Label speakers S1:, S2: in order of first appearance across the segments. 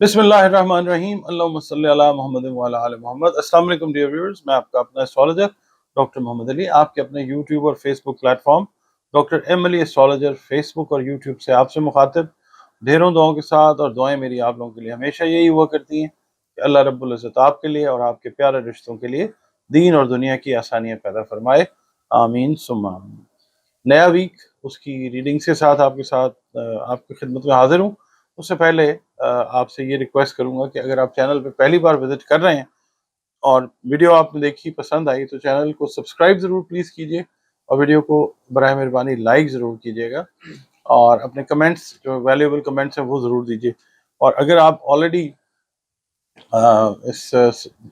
S1: बिस्मिल्लाहिर्रहमानिर्रहीम अल्लाहुम्मा सल्ली अला मुहम्मद व अला आलि मोहम्मद। अस्सलाम वालेकुम डियर व्यूअर्स, मैं आपका अपना एस्ट्रोलॉजर डॉक्टर मोहम्मद अली आपके अपने यूट्यूब और Facebook platform doctor M Ali astrologer Facebook और यूट्यूब से आपसे मुखातिब ढेरों दुआओं के साथ। और दुआएं मेरी आप लोगों के लिए हमेशा यही हुआ करती हैं कि अल्लाह रब्बुल इज़्ज़त आपके लिए और आपके प्यारे रिश्तों के लिए दीन और दुनिया की आसानियाँ पैदा फरमाए, आमीन सुम्मा आमीन। नया वीक उसकी रीडिंग्स के साथ आपकी खिदमत में हाजिर हूँ। उससे पहले आपसे ये रिक्वेस्ट करूंगा कि अगर आप चैनल पे पहली बार विजिट कर रहे हैं और वीडियो आपने देखी पसंद आई तो चैनल को सब्सक्राइब ज़रूर प्लीज़ कीजिए और वीडियो को बराए मेहरबानी लाइक ज़रूर कीजिएगा और अपने कमेंट्स जो वैल्यूएबल कमेंट्स हैं वो ज़रूर दीजिए। और अगर आप ऑलरेडी इस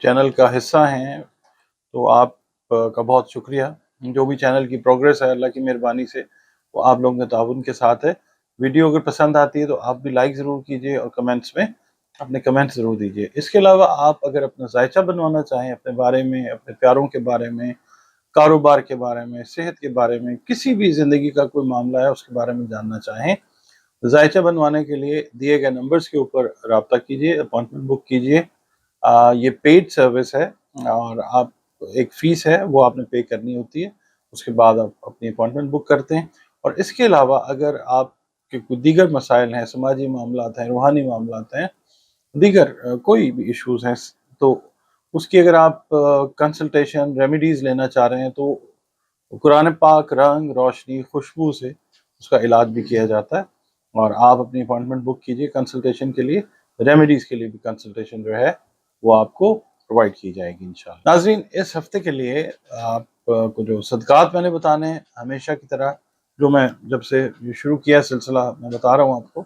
S1: चैनल का हिस्सा हैं तो आप का बहुत शुक्रिया। जो भी चैनल की प्रोग्रेस है अल्लाह की मेहरबानी से वो आप लोगों के ताउन के साथ है। वीडियो अगर पसंद आती है तो आप भी लाइक ज़रूर कीजिए और कमेंट्स में अपने कमेंट्स ज़रूर दीजिए। इसके अलावा आप अगर अपना जायचा बनवाना चाहें अपने बारे में, अपने प्यारों के बारे में, कारोबार के बारे में, सेहत के बारे में, किसी भी ज़िंदगी का कोई मामला है उसके बारे में जानना चाहें, जायचा बनवाने के लिए दिए गए नंबर्स के ऊपर रब्ता कीजिए, अपॉइंटमेंट बुक कीजिए। ये पेड सर्विस है और आप एक फ़ीस है वो आपने पे करनी होती है, उसके बाद आप अपनी अपॉइंटमेंट बुक करते हैं। और इसके अलावा अगर आपके कोई दीगर मसाइल हैं, समाजी मामलात हैं, रूहानी मामलात हैं, दीगर कोई भी इश्यूज़ हैं तो उसकी अगर आप कंसल्टेशन रेमेडीज़ लेना चाह रहे हैं तो कुरान पाक, रंग, रोशनी, खुशबू से उसका इलाज भी किया जाता है। और आप अपनी अपॉइंटमेंट बुक कीजिए कंसल्टेशन के लिए, रेमेडीज़ के लिए भी कंसल्टेशन जो है वो आपको प्रोवाइड की जाएगी इंशाअल्लाह। नाज़रीन, इस हफ्ते के लिए आपको जो सदक़ात मैंने बताने हैं हमेशा की तरह, जो मैं जब से ये शुरू किया सिलसिला मैं बता रहा हूँ आपको,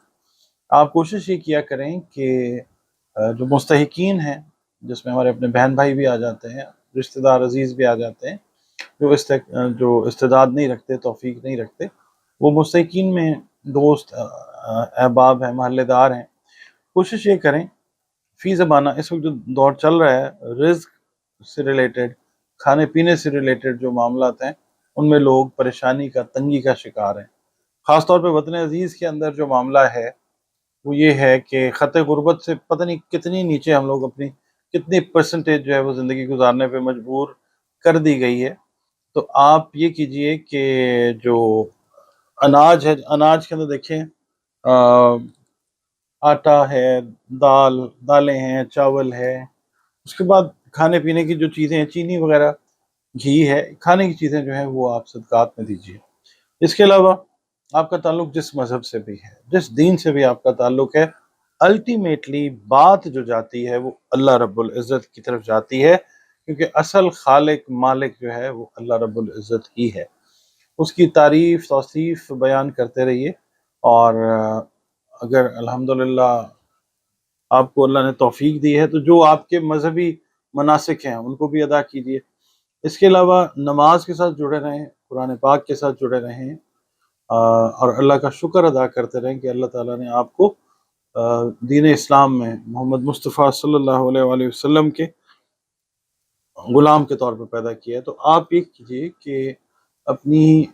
S1: आप कोशिश ये किया करें कि जो मुस्तहिकीन हैं, जिसमें हमारे अपने बहन भाई भी आ जाते हैं, रिश्तेदार अजीज़ भी आ जाते हैं, जो इस्तेदाद नहीं रखते, तौफीक नहीं रखते, वो मुस्तहिकीन में दोस्त अहबाब हैं, महल्लेदार हैं, कोशिश ये करें फ़ी ज़माना इस वक्त जो दौर चल रहा है, रिज़्क से रिलेटेड, खाने पीने से रिलेटेड जो मामलात हैं उनमें लोग परेशानी का, तंगी का शिकार हैं। ख़ास तौर पे वतन अज़ीज़ के अंदर जो मामला है वो ये है कि ख़त गुर्बत से पता नहीं कितनी नीचे हम लोग अपनी कितनी परसेंटेज जो है वो ज़िंदगी गुजारने पे मजबूर कर दी गई है। तो आप ये कीजिए कि जो अनाज है, अनाज के अंदर देखें आटा है, दालें हैं, चावल है, उसके बाद खाने पीने की जो चीज़ें हैं, चीनी वगैरह, घी है, खाने की चीज़ें जो हैं वो आप सदक़ात में दीजिए। इसके अलावा आपका ताल्लुक़ जिस मज़हब से भी है, जिस दीन से भी आपका ताल्लुक़ है, अल्टीमेटली बात जो जाती है वो अल्लाह रब्बुल इज़्ज़त की तरफ जाती है, क्योंकि असल खालिक मालिक जो है वो अल्लाह रब्बुल इज़्ज़त ही है। उसकी तारीफ़ तौसीफ़ बयान करते रहिए और अगर अल्हम्दुलिल्लाह आपको अल्लाह ने तौफ़ीक दी है तो जो आपके मज़हबी मनासिक हैं उनको भी अदा कीजिए। इसके अलावा नमाज के साथ जुड़े रहें, कुरान पाक के साथ जुड़े रहें और अल्लाह का शुक्र अदा करते रहें कि अल्लाह ताला ने आपको दीन इस्लाम में मोहम्मद मुस्तफ़ा सल्लल्लाहु अलैहि वसल्लम के ग़ुलाम के तौर पे पैदा किया है। तो आप ये कीजिए कि अपनी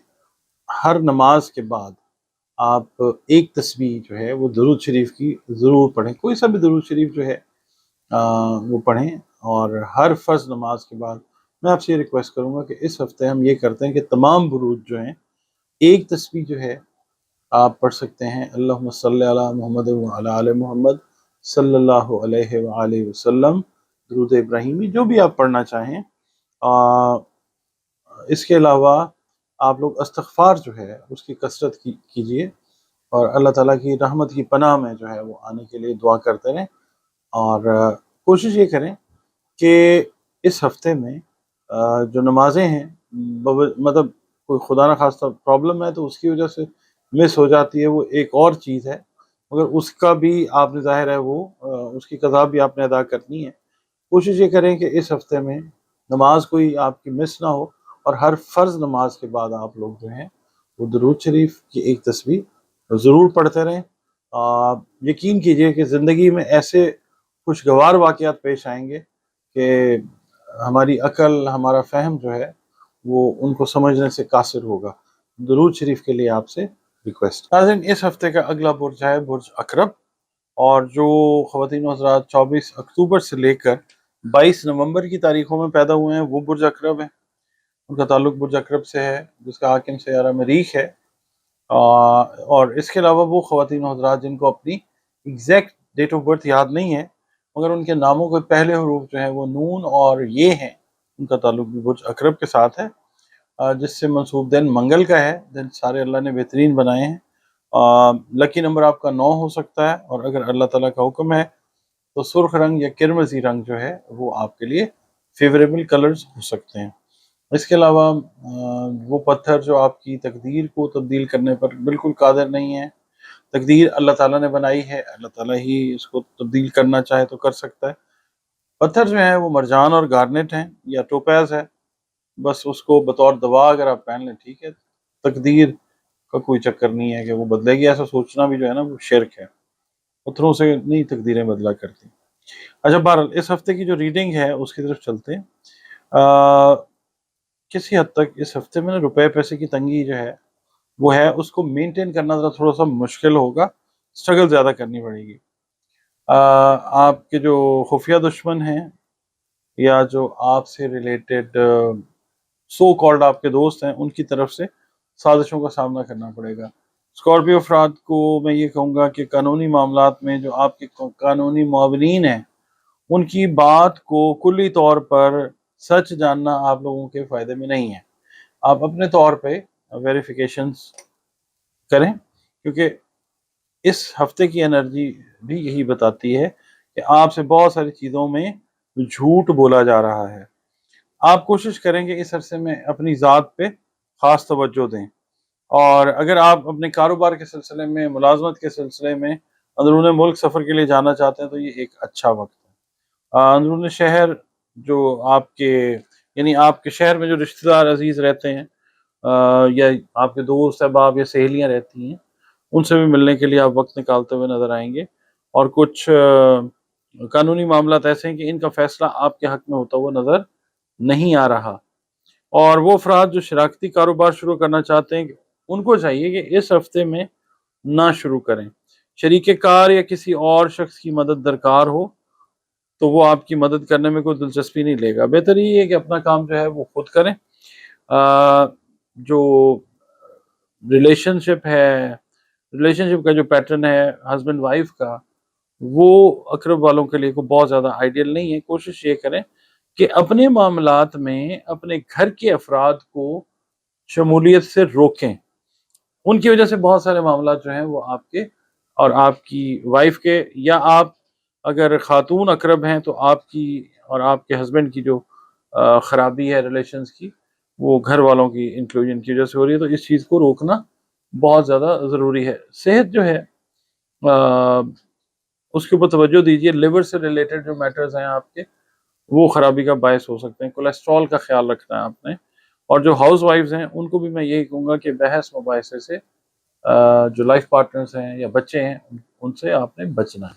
S1: हर नमाज के बाद आप एक तस्बीह जो है वो दुरूद शरीफ की ज़रूर पढ़ें, कोई सा भी दुरूद शरीफ जो है वो पढ़ें। और हर फ़र्ज़ नमाज के बाद मैं आपसे ये रिक्वेस्ट करूँगा कि इस हफ़्ते हम ये करते हैं कि तमाम बुरूद जो हैं एक तस्बीह जो है आप पढ़ सकते हैं, अल्लाहुम्मा सल्लि अला मुहम्मद व अला आलि मुहम्मद सल्लल्लाहु अलैहि व आलिहि वसल्लम, दुरूद इब्राहिमी, जो भी आप पढ़ना चाहें। इसके अलावा आप लोग इस्तिग़फ़ार जो है उसकी कसरत कीजिए और अल्लाह ताला की रहमत की पनाह में जो है वो आने के लिए दुआ करते रहें। और कोशिश ये करें कि इस हफ़्ते में जो नमाज़ें हैं मतलब कोई खुदा न खास्ता प्रॉब्लम है तो उसकी वजह से मिस हो जाती है, वो एक और चीज़ है, मगर उसका भी आपने ज़ाहिर है वो उसकी क़ज़ा भी आपने अदा करनी है। कोशिश ये करें कि इस हफ़्ते में नमाज कोई आपकी मिस ना हो और हर फ़र्ज़ नमाज के बाद आप लोग जो हैं वो दुरूद शरीफ की एक तस्बीह ज़रूर पढ़ते रहें। यकीन कीजिए कि ज़िंदगी में ऐसे खुशगवार वाक़यात पेश आएंगे कि हमारी अकल, हमारा फ़हम जो है वो उनको समझने से कासिर होगा। दुरूद शरीफ के लिए आपसे रिक्वेस्ट। नाज़रीन, इस हफ़्ते का अगला बुर्ज है बुर्ज अक़रब। اور جو خواتین و حضرات 24 اکتوبر سے لے کر 22 نومبر کی تاریخوں میں پیدا ہوئے ہیں وہ برج عقرب ہیں، ان کا تعلق برج عقرب سے ہے جس کا حاکم سیارہ مریخ ہے۔ اور اس کے علاوہ وہ خواتین و حضرات جن کو اپنی ایگزیکٹ ڈیٹ آف برتھ یاد نہیں ہے مگر ان کے ناموں کے پہلے حروف جو ہیں وہ نون اور یہ ہیں، ان کا تعلق بھی برج عقرب کے ساتھ ہے، جس سے منسوب دن منگل کا ہے۔ دن سارے اللہ نے بہترین بنائے ہیں۔ لکی نمبر آپ کا 9 ہو سکتا ہے، اور اگر اللہ تعالیٰ کا حکم ہے تو سرخ رنگ یا کرمزی رنگ جو ہے وہ آپ کے لیے فیوریبل کلرز ہو سکتے ہیں۔ اس کے علاوہ وہ پتھر جو آپ کی تقدیر کو تبدیل کرنے پر بالکل قادر نہیں ہے، تقدیر اللہ تعالیٰ نے بنائی ہے، اللہ تعالیٰ ہی اس کو تبدیل کرنا چاہے تو کر سکتا ہے۔ پتھر جو ہیں وہ مرجان اور گارنیٹ ہیں یا ٹوپیز ہے، بس اس کو بطور دوا اگر آپ پہن لیں ٹھیک ہے، تقدیر کا کوئی چکر نہیں ہے کہ وہ بدلے گی، ایسا سوچنا بھی جو ہے نا وہ شرک ہے، پتھروں سے نہیں تقدیریں بدلا کرتی۔ اچھا بہرحال اس ہفتے کی جو ریڈنگ ہے اس کی طرف چلتے ہیں۔ کسی حد تک اس ہفتے میں روپے پیسے کی تنگی جو ہے وہ ہے، اس کو مینٹین کرنا ذرا تھوڑا سا مشکل ہوگا، اسٹرگل زیادہ کرنی پڑے گی۔ آپ کے جو خفیہ دشمن ہیں یا جو آپ سے ریلیٹڈ سو کالڈ آپ کے دوست ہیں ان کی طرف سے سازشوں کا سامنا کرنا پڑے گا۔ اسکارپیو افراد کو میں یہ کہوں گا کہ قانونی معاملات میں جو آپ کے قانونی معاونین ہیں ان کی بات کو کلی طور پر سچ جاننا آپ لوگوں کے فائدے میں نہیں ہے۔ آپ اپنے طور پہ ویریفیکیشنز کریں، کیونکہ اس ہفتے کی انرجی بھی یہی بتاتی ہے کہ آپ سے بہت ساری چیزوں میں جھوٹ بولا جا رہا ہے۔ آپ کوشش کریں کہ اس عرصے میں اپنی ذات پہ خاص توجہ دیں، اور اگر آپ اپنے کاروبار کے سلسلے میں، ملازمت کے سلسلے میں اندرون ملک سفر کے لیے جانا چاہتے ہیں تو یہ ایک اچھا وقت ہے۔ اندرون شہر جو آپ کے یعنی آپ کے شہر میں جو رشتہ دار عزیز رہتے ہیں یا آپ کے دوست احباب یا سہیلیاں رہتی ہیں ان سے بھی ملنے کے لیے آپ وقت نکالتے ہوئے نظر آئیں گے، اور کچھ قانونی معاملات ایسے ہیں کہ ان کا فیصلہ آپ کے حق میں ہوتا ہوا نظر نہیں آ رہا۔ اور وہ افراد جو شراکتی کاروبار شروع کرنا چاہتے ہیں ان کو چاہیے کہ اس ہفتے میں نہ شروع کریں۔ شریک کار یا کسی اور شخص کی مدد درکار ہو تو وہ آپ کی مدد کرنے میں کوئی دلچسپی نہیں لے گا، بہتر یہ ہے کہ اپنا کام جو ہے وہ خود کریں۔ جو ریلیشن شپ کا جو پیٹرن ہے ہسبینڈ وائف کا، وہ اقرب والوں کے لیے کو بہت زیادہ آئیڈیل نہیں ہے۔ کوشش یہ کریں کہ اپنے معاملات میں اپنے گھر کے افراد کو شمولیت سے روکیں، ان کی وجہ سے بہت سارے معاملات جو ہیں وہ آپ کے اور آپ کی وائف کے، یا آپ اگر خاتون اقرب ہیں تو آپ کی اور آپ کے ہسبینڈ کی جو خرابی ہے ریلیشنز کی وہ گھر والوں کی انکلوژن کی وجہ سے ہو رہی ہے، تو اس چیز کو روکنا بہت زیادہ ضروری ہے۔ صحت جو ہے اس کے اوپر توجہ دیجیے، لیور سے ریلیٹڈ جو میٹرز ہیں آپ کے وہ خرابی کا باعث ہو سکتے ہیں، کولیسٹرول کا خیال رکھنا ہے آپ نے۔ اور جو ہاؤس وائفز ہیں ان کو بھی میں یہی کہوں گا کہ بحث مباحثے سے جو لائف پارٹنرز ہیں یا بچے ہیں ان سے آپ نے بچنا ہے۔